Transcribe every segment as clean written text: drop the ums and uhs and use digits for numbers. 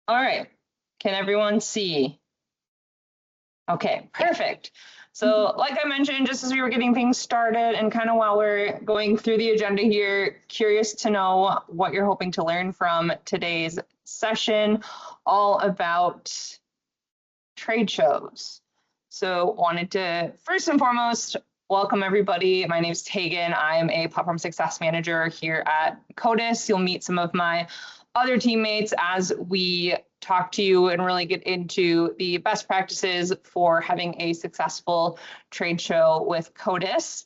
All right. Can everyone see? Okay, perfect. So like I mentioned, just as we were getting things started and kind of while we're going through the agenda here, curious to know what you're hoping to learn from today's session, all about trade shows. So wanted to first and foremost welcome everybody. My name is Tegan. I am a platform success manager here at Kotis. You'll meet some of my other teammates as we talk to you and really get into the best practices for having a successful trade show with Kotis.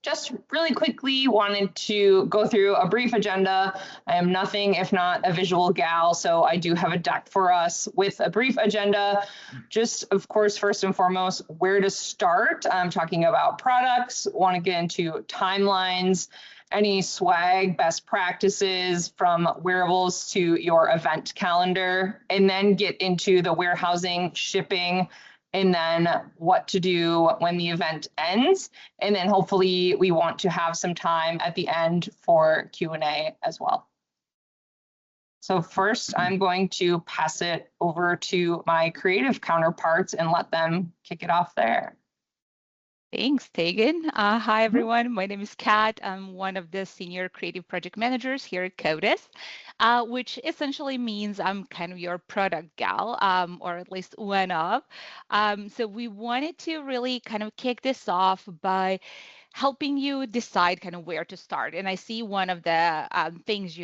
Just really quickly wanted to go through a brief agenda. I am nothing if not a visual gal, so I do have a deck for us with a brief agenda. Just, of course, first and foremost, where to start. I'm talking about products, want to get into timelines, any swag, best practices from wearables to your event calendar, and then get into the warehousing, shipping, and then what to do when the event ends. And then hopefully we want to have some time at the end for Q&A as well. So first, I'm going to pass it over to my creative counterparts and let them kick it off there. Thanks, Tegan. Hi, everyone. My name is Kat. I'm one of the senior creative project managers here at Kotis, which essentially means I'm kind of your product gal, or at least one of. So we wanted to really kind of kick this off by helping you decide kind of where to start. And I see one of the things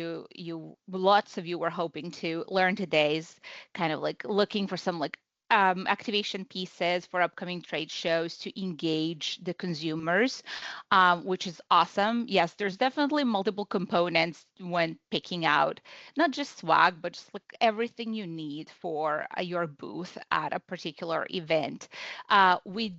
lots of you were hoping to learn today is kind of like looking for some like activation pieces for upcoming trade shows to engage the consumers, which is awesome. Yes, there's definitely multiple components when picking out not just swag, but just like everything you need for your booth at a particular event. We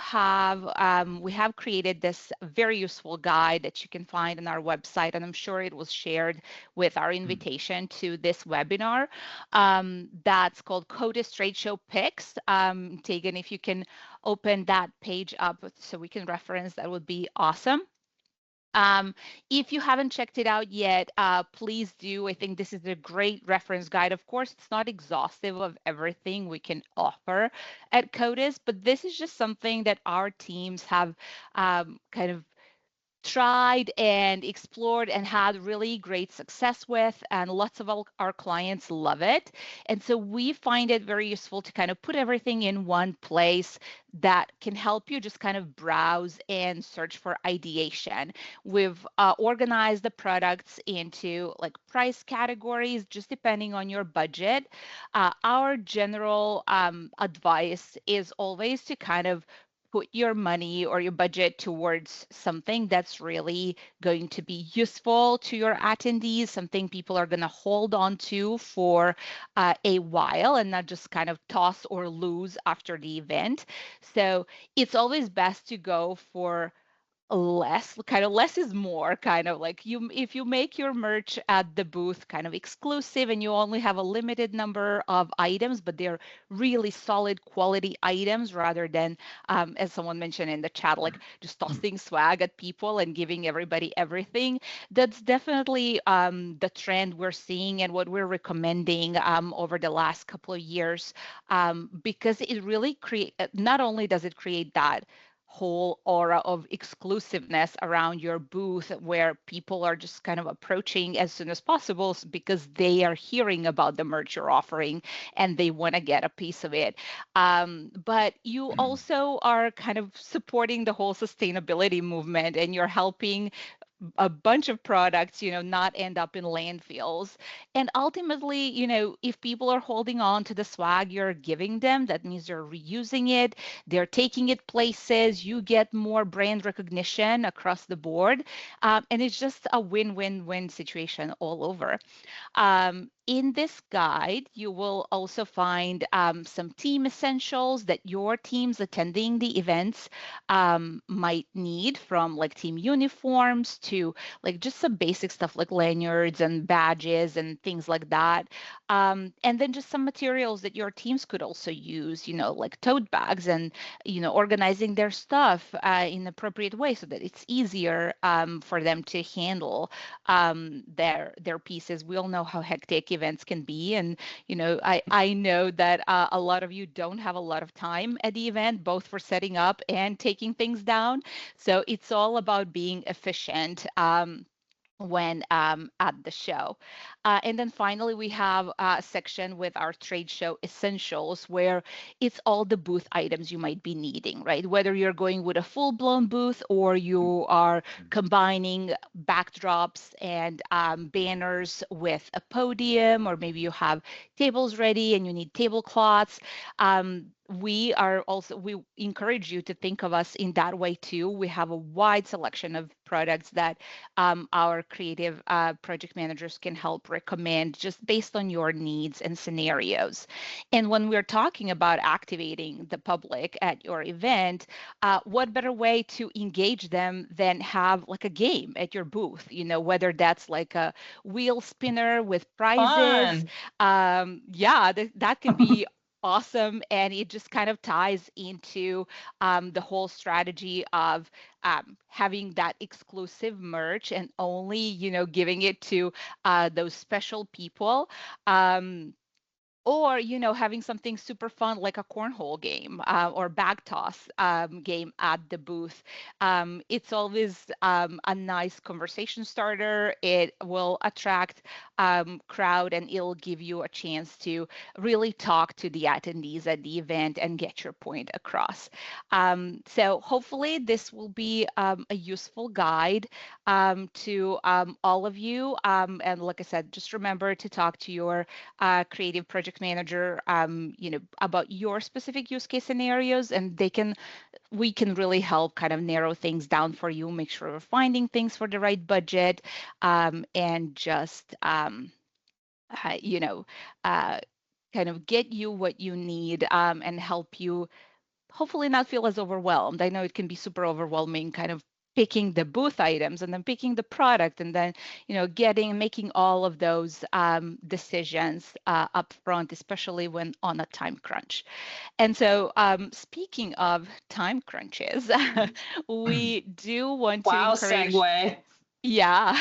have created this very useful guide that you can find on our website, and I'm sure it was shared with our invitation to this webinar. That's called Kotis Trade Show Picks. Tegan, if you can open that page up so we can reference, that would be awesome. If you haven't checked it out yet, please do. I think this is a great reference guide. Of course, it's not exhaustive of everything we can offer at Kotis, but this is just something that our teams have kind of tried and explored and had really great success with, and lots of our clients love it. And so we find it very useful to kind of put everything in one place that can help you just kind of browse and search for ideation. We've organized the products into like price categories, just depending on your budget. Our general advice is always to kind of put your money or your budget towards something that's really going to be useful to your attendees, something people are going to hold on to for a while and not just kind of toss or lose after the event. So it's always best to go for less is more, kind of like if you make your merch at the booth kind of exclusive and you only have a limited number of items, but they're really solid quality items rather than as someone mentioned in the chat, like just tossing swag at people and giving everybody everything. That's definitely the trend we're seeing and what we're recommending over the last couple of years, because it really not only does it create that whole aura of exclusiveness around your booth where people are just kind of approaching as soon as possible because they are hearing about the merch you're offering and they want to get a piece of it. But you also are kind of supporting the whole sustainability movement, and you're helping a bunch of products, not end up in landfills. And ultimately, if people are holding on to the swag you're giving them, that means they're reusing it, they're taking it places, you get more brand recognition across the board. And it's just a win-win-win situation all over. In this guide, you will also find some team essentials that your teams attending the events might need, from like team uniforms too, like just some basic stuff like lanyards and badges and things like that. And then just some materials that your teams could also use, like tote bags and, organizing their stuff in appropriate way so that it's easier for them to handle their pieces. We all know how hectic events can be. And, I know that a lot of you don't have a lot of time at the event, both for setting up and taking things down. So it's all about being efficient. When at the show. And then finally, we have a section with our trade show essentials where it's all the booth items you might be needing, right? Whether you're going with a full blown booth or you are combining backdrops and banners with a podium, or maybe you have tables ready and you need tablecloths. We encourage you to think of us in that way too. We have a wide selection of products that our creative project managers can help recommend just based on your needs and scenarios. And when we're talking about activating the public at your event, what better way to engage them than have like a game at your booth, whether that's like a wheel spinner with prizes. Fun. Yeah, that can be awesome, and it just kind of ties into the whole strategy of having that exclusive merch and only giving it to those special people. Or having something super fun like a cornhole game or bag toss game at the booth. It's always a nice conversation starter. It will attract crowd, and it'll give you a chance to really talk to the attendees at the event and get your point across. So hopefully this will be a useful guide to all of you. And like I said, just remember to talk to your creative project manager, about your specific use case scenarios, and we can really help kind of narrow things down for you, make sure we're finding things for the right budget, and just, uh, you know, uh, kind of get you what you need, and help you hopefully not feel as overwhelmed. I know it can be super overwhelming, kind of picking the booth items and then picking the product and then, making all of those decisions up front, especially when on a time crunch. And so, speaking of time crunches, we do want to Wow, encourage, segue. yeah,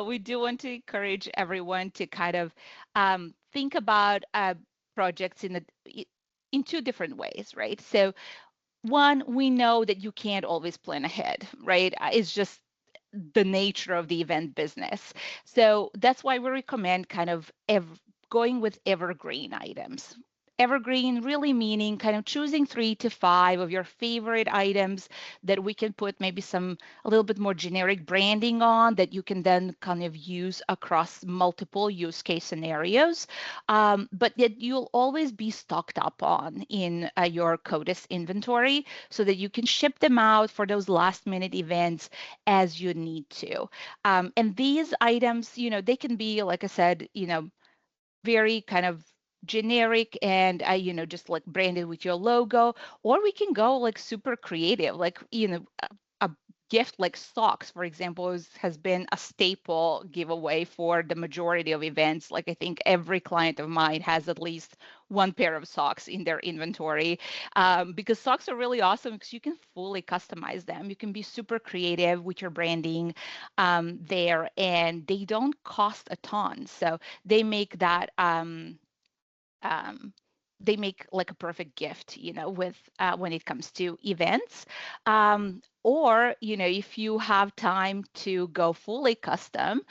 we do want to encourage everyone to kind of think about projects in two different ways, right? So one, we know that you can't always plan ahead, right? It's just the nature of the event business. So that's why we recommend kind of going with evergreen items. Evergreen really meaning kind of choosing 3 to 5 of your favorite items that we can put maybe a little bit more generic branding on that you can then kind of use across multiple use case scenarios, but that you'll always be stocked up on in your Kotis inventory so that you can ship them out for those last minute events as you need to. And these items, they can be, like I said, very kind of generic and just like branded with your logo, or we can go like super creative, like a gift like socks, for example, has been a staple giveaway for the majority of events. Like I think every client of mine has at least one pair of socks in their inventory, because socks are really awesome because you can fully customize them. You can be super creative with your branding there, and they don't cost a ton. So they make that um, they make like a perfect gift, with when it comes to events. Or, if you have time to go fully custom,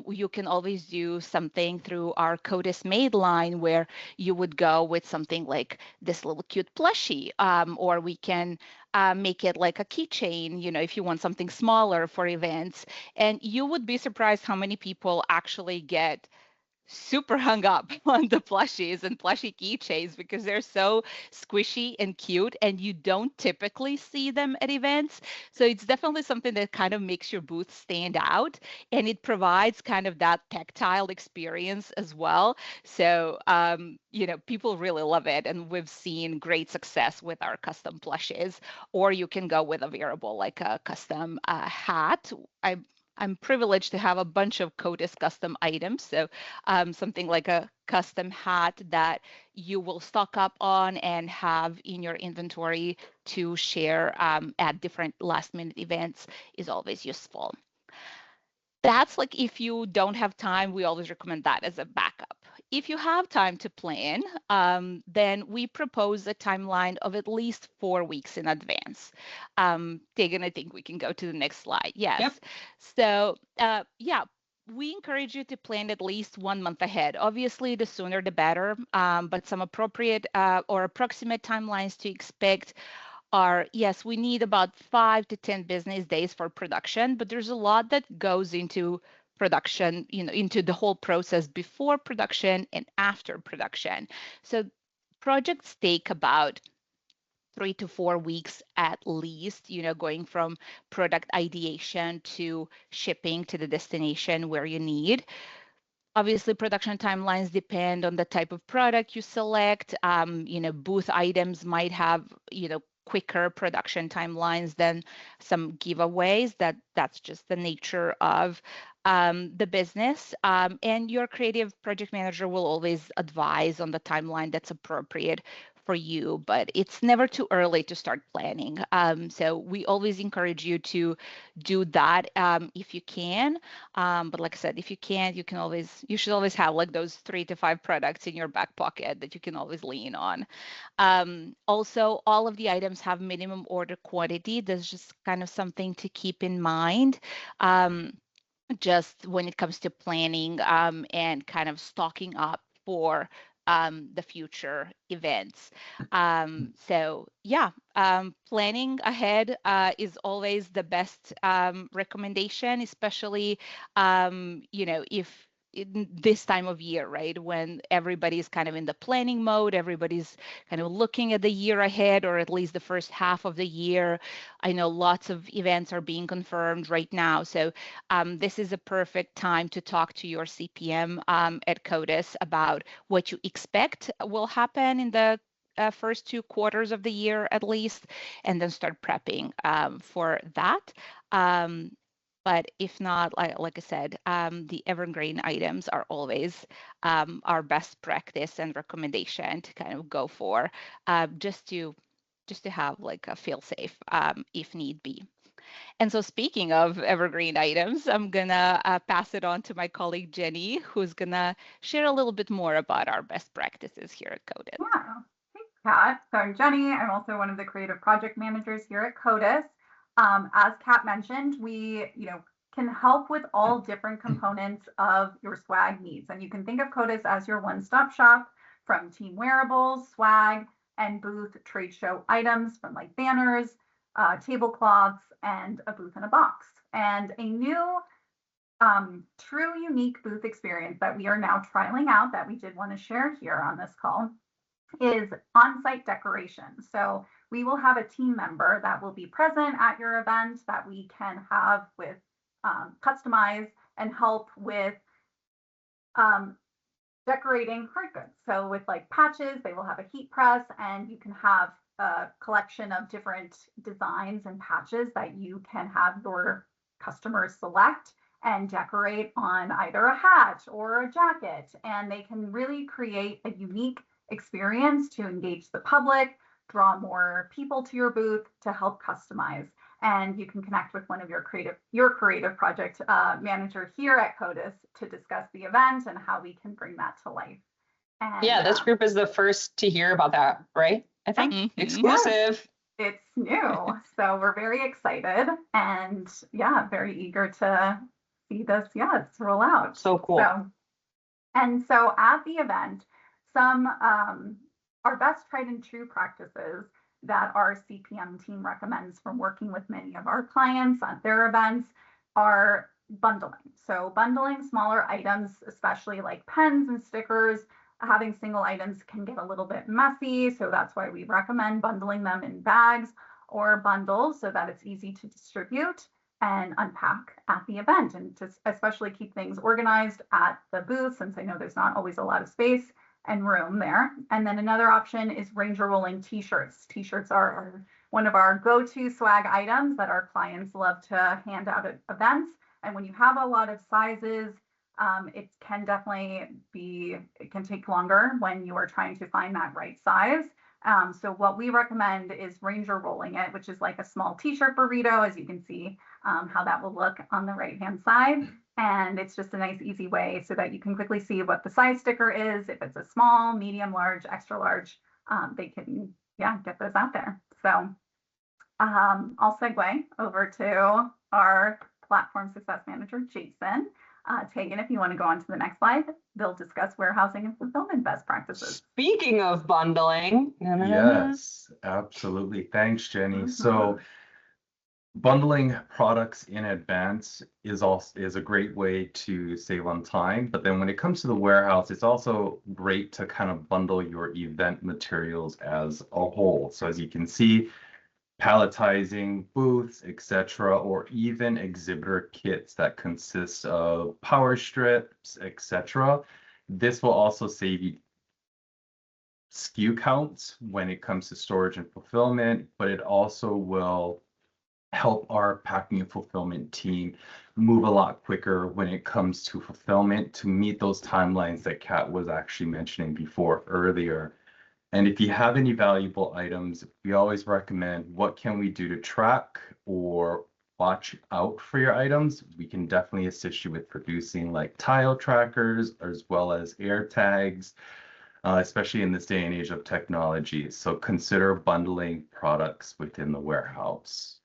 you can always do something through our Kotis Made line where you would go with something like this little cute plushie, or we can make it like a keychain, if you want something smaller for events. And you would be surprised how many people actually get super hung up on the plushies and plushie keychains because they're so squishy and cute, and you don't typically see them at events. So it's definitely something that kind of makes your booth stand out, and it provides kind of that tactile experience as well. So people really love it, and we've seen great success with our custom plushies. Or you can go with a wearable like a custom hat. I'm privileged to have a bunch of Kotis custom items. So something like a custom hat that you will stock up on and have in your inventory to share at different last minute events is always useful. That's like if you don't have time, we always recommend that as a backup. If you have time to plan, then we propose a timeline of at least 4 weeks in advance. Tegan, I think we can go to the next slide. Yes. Yep. So, yeah, we encourage you to plan at least 1 month ahead. Obviously, the sooner the better, but some appropriate or approximate timelines to expect are, yes, we need about 5 to 10 business days for production, but there's a lot that goes into production, into the whole process before production and after production. So projects take about 3 to 4 weeks at least, going from product ideation to shipping to the destination where you need. Obviously, production timelines depend on the type of product you select. Booth items might have, quicker production timelines than some giveaways. That's just the nature of the business. And your creative project manager will always advise on the timeline that's appropriate for you, but it's never too early to start planning. So we always encourage you to do that if you can. But like I said, if you can't, you should always have like those 3 to 5 products in your back pocket that you can always lean on. Also, all of the items have minimum order quantity. That's just kind of something to keep in mind. Just when it comes to planning and kind of stocking up for the future events. So yeah, planning ahead is always the best recommendation, especially if in this time of year, right? When everybody's kind of in the planning mode, everybody's kind of looking at the year ahead, or at least the first half of the year. I know lots of events are being confirmed right now. So this is a perfect time to talk to your CPM at Kotis about what you expect will happen in the first 2 quarters of the year at least, and then start prepping for that. But if not, like I said, the evergreen items are always our best practice and recommendation to kind of go for, just to have like a feel safe if need be. And so, speaking of evergreen items, I'm gonna pass it on to my colleague Jenny, who's gonna share a little bit more about our best practices here at Kotis. Yeah, thanks, Kat. So I'm Jenny. I'm also one of the creative project managers here at Kotis. As Kat mentioned, we, can help with all different components of your swag needs. And you can think of Kotis as your one-stop shop from team wearables, swag, and booth trade show items from like banners, tablecloths, and a booth in a box. And a new true unique booth experience that we are now trialing out that we did want to share here on this call is on-site decoration. So we will have a team member that will be present at your event that we can have with customize and help with decorating hard goods. So with like patches, they will have a heat press, and you can have a collection of different designs and patches that you can have your customers select and decorate on either a hat or a jacket. And they can really create a unique experience to engage the public, draw more people to your booth to help customize. And you can connect with one of your creative project manager here at Kotis to discuss the event and how we can bring that to life. And, yeah, this group is the first to hear about that, right? I think exclusive. Yes, it's new, so we're very excited and yeah, very eager to see this. Yeah, it's roll out. So cool. So at the event, some our best tried and true practices that our CPM team recommends from working with many of our clients at their events are bundling. So bundling smaller items, especially like pens and stickers, having single items can get a little bit messy. So that's why we recommend bundling them in bags or bundles so that it's easy to distribute and unpack at the event, and to especially keep things organized at the booth, since I know there's not always a lot of space and room there. And then another option is Ranger rolling t-shirts. T-shirts are one of our go-to swag items that our clients love to hand out at events. And when you have a lot of sizes, it can definitely be, it can take longer when you are trying to find that right size. So what we recommend is Ranger rolling it, which is like a small t-shirt burrito, as you can see how that will look on the right-hand side. And it's just a nice, easy way so that you can quickly see what the size sticker is. If it's a small, medium, large, extra large, they can, get those out there. So I'll segue over to our platform success manager, Jason. Tegan, if you want to go on to the next slide, they'll discuss warehousing and fulfillment best practices. Speaking of bundling. Yes, absolutely. Thanks, Jenny. So bundling products in advance is a great way to save on time. But then when it comes to the warehouse, it's also great to kind of bundle your event materials as a whole. So as you can see, palletizing, booths, etc., or even exhibitor kits that consist of power strips, etc. This will also save you SKU counts when it comes to storage and fulfillment, but it also will help our packing and fulfillment team move a lot quicker when it comes to fulfillment to meet those timelines that Kat was actually mentioning before earlier. And if you have any valuable items, we always recommend what can we do to track or watch out for your items. We can definitely assist you with producing like tile trackers as well as air tags, especially in this day and age of technology. So consider bundling products within the warehouse.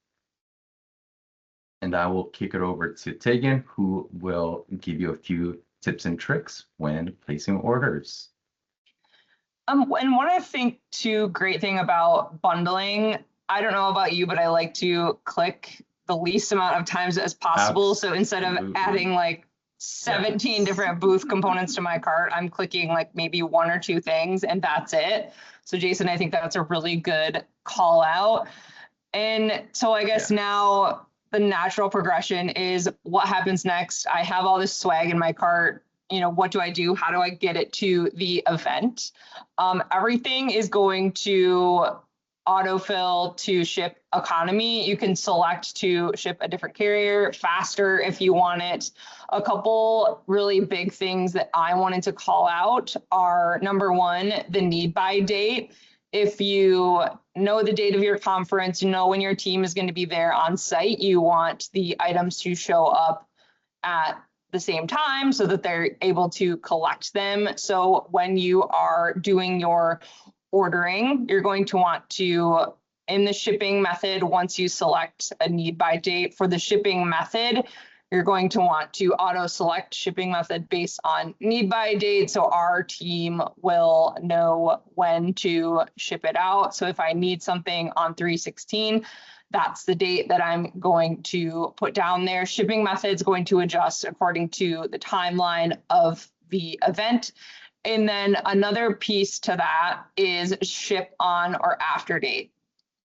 And I will kick it over to Tegan, who will give you a few tips and tricks when placing orders. And what I think too great thing about bundling, I don't know about you, but I like to click the least amount of times as possible. So instead of adding like 17 different booth components to my cart, I'm clicking like maybe one or two things and that's it. So Jason, I think that's a really good call out. And so I guess now the natural progression is what happens next. I have all this swag in my cart. What do I do? How do I get it to the event? Everything is going to autofill to ship economy. You can select to ship a different carrier faster if you want it. A couple really big things that I wanted to call out are, number one, the need by date. If you know the date of your conference, you know when your team is going to be there on site, you want the items to show up at the same time so that they're able to collect them. So when you are doing your ordering, you're going to want to, in the shipping method, once you select a need by date for the shipping method, you're going to want to auto select shipping method based on need by date. So our team will know when to ship it out. So if I need something on 3/16, that's the date that I'm going to put down there. Shipping method's going to adjust according to the timeline of the event. And then another piece to that is ship on or after date.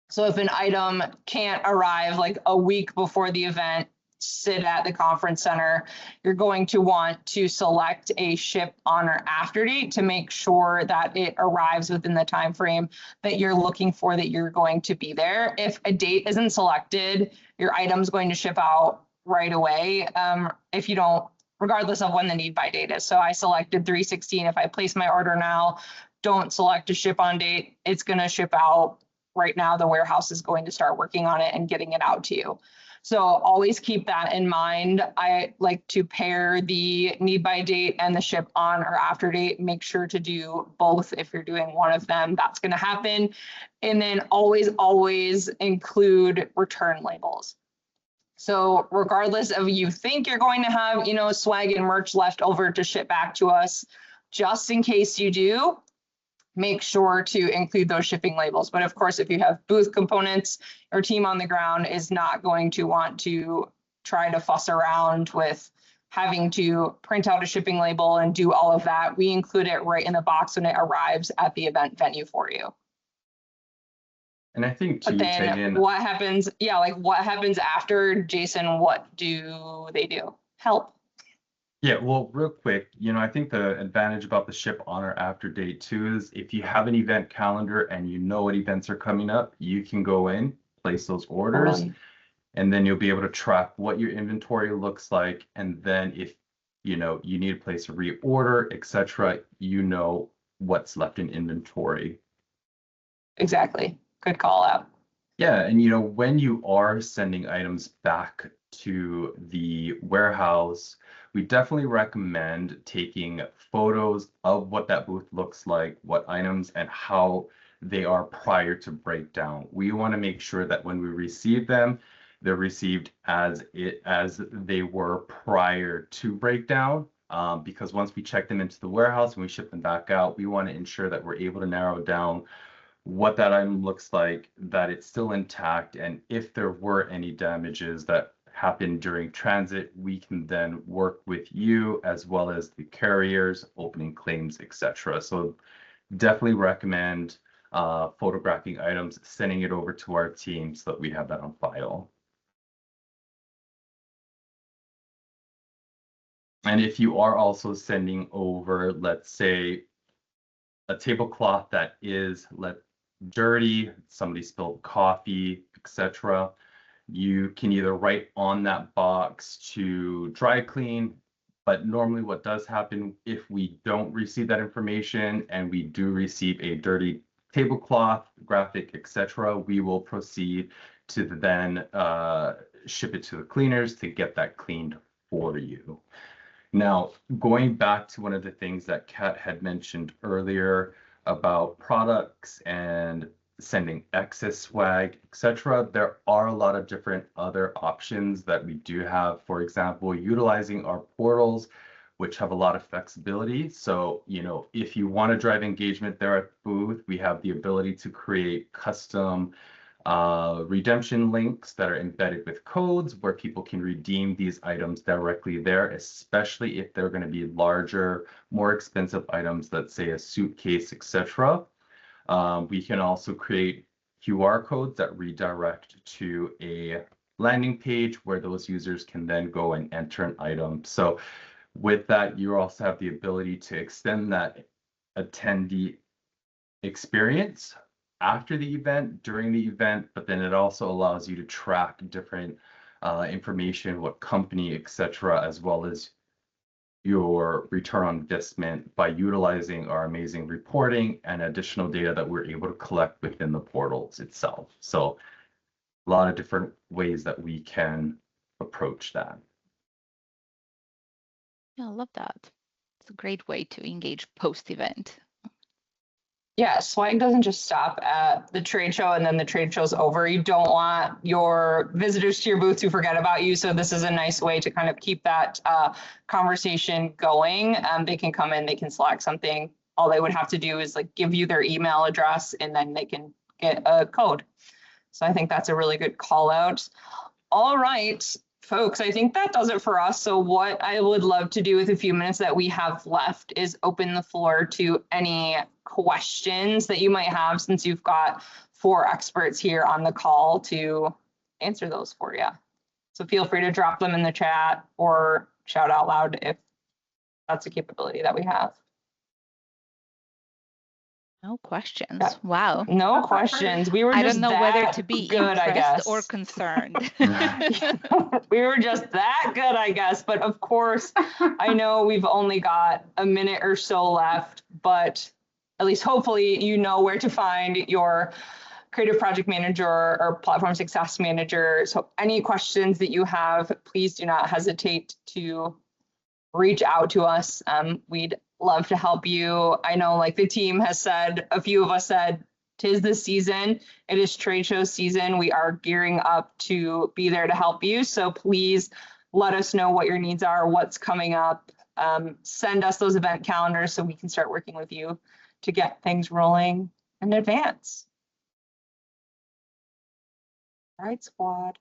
So if an item can't arrive like a week before the event, sit at the conference center, you're going to want to select a ship on or after date to make sure that it arrives within the time frame that you're looking for, that you're going to be there. If a date isn't selected, your item's going to ship out right away. If you don't, regardless of when the need by date is. So I selected 3/16. If I place my order now, don't select a ship on date, it's going to ship out right now. The warehouse is going to start working on it and getting it out to you. So always keep that in mind. I like to pair the need by date and the ship on or after date. Make sure to do both. If you're doing one of them, that's going to happen. And then always include return labels. So regardless of you think you're going to have, swag and merch left over to ship back to us, just in case you do, make sure to include those shipping labels. But of course, if you have booth components, your team on the ground is not going to want to try to fuss around with having to print out a shipping label and do all of that. We include it right in the box when it arrives at the event venue for you. And I think But too, then Tegan, what happens? Yeah, like what happens after, Jason? What do they do? Help. yeah, well, real quick, I think the advantage about the ship on or after date too is if you have an event calendar and you know what events are coming up, you can go in, place those orders, Totally. and then you'll be able to track what your inventory looks like. And then if you need to place a reorder, etc., you know what's left in inventory. Exactly. Good call out. Yeah, and when you are sending items back to the warehouse, we definitely recommend taking photos of what that booth looks like, what items and how they are prior to breakdown. We want to make sure that when we receive them, they're received as they were prior to breakdown. Because once we check them into the warehouse and we ship them back out, we want to ensure that we're able to narrow down what that item looks like, that it's still intact, and if there were any damages that happened during transit, we can then work with you as well as the carriers, opening claims, etc. So definitely recommend photographing items, sending it over to our team so that we have that on file. And if you are also sending over, let's say, a tablecloth that is dirty, somebody spilled coffee, etc., you can either write on that box to dry clean, but normally what does happen if we don't receive that information and we do receive a dirty tablecloth, graphic, etc., we will proceed to then ship it to the cleaners to get that cleaned for you. Now, going back to one of the things that Kat had mentioned earlier about products and sending excess swag, etc., there are a lot of different other options that we do have. For example, utilizing our portals, which have a lot of flexibility. So, if you want to drive engagement there at the booth, we have the ability to create custom redemption links that are embedded with codes where people can redeem these items directly there, especially if they're going to be larger, more expensive items, let's say a suitcase, etc. We can also create QR codes that redirect to a landing page where those users can then go and enter an item. So with that, you also have the ability to extend that attendee experience after the event, during the event, but then it also allows you to track different information, what company, etc., as well as your return on investment by utilizing our amazing reporting and additional data that we're able to collect within the portals itself. So a lot of different ways that we can approach that. Yeah, I love that. It's a great way to engage post-event. Yeah, swag doesn't just stop at the trade show and then the trade show's over. You don't want your visitors to your booth to forget about you. So this is a nice way to kind of keep that conversation going. They can come in, they can select something. All they would have to do is like give you their email address and then they can get a code. So I think that's a really good call out. All right, folks, I think that does it for us. So what I would love to do with a few minutes that we have left is open the floor to any questions that you might have, since you've got 4 experts here on the call to answer those for you. So feel free to drop them in the chat or shout out loud if that's a capability that we have. No questions. Yeah. Wow. No questions. We were I just don't know whether to be good, I guess. impressed or concerned. We were just that good, I guess. But of course, I know we've only got a minute or so left, but at least hopefully you know where to find your creative project manager or platform success manager. So any questions that you have, please do not hesitate to reach out to us. We'd love to help you. I know like the team has said, a few of us said, 'tis the season. It is trade show season. We are gearing up to be there to help you. So please let us know what your needs are, what's coming up. Send us those event calendars so we can start working with you to get things rolling in advance. All right, squad.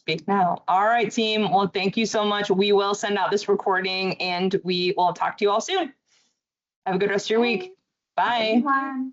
Speak now. All right, team. Well, thank you so much. We will send out this recording and we will talk to you all soon. Have a good rest of your week. Bye. Everyone.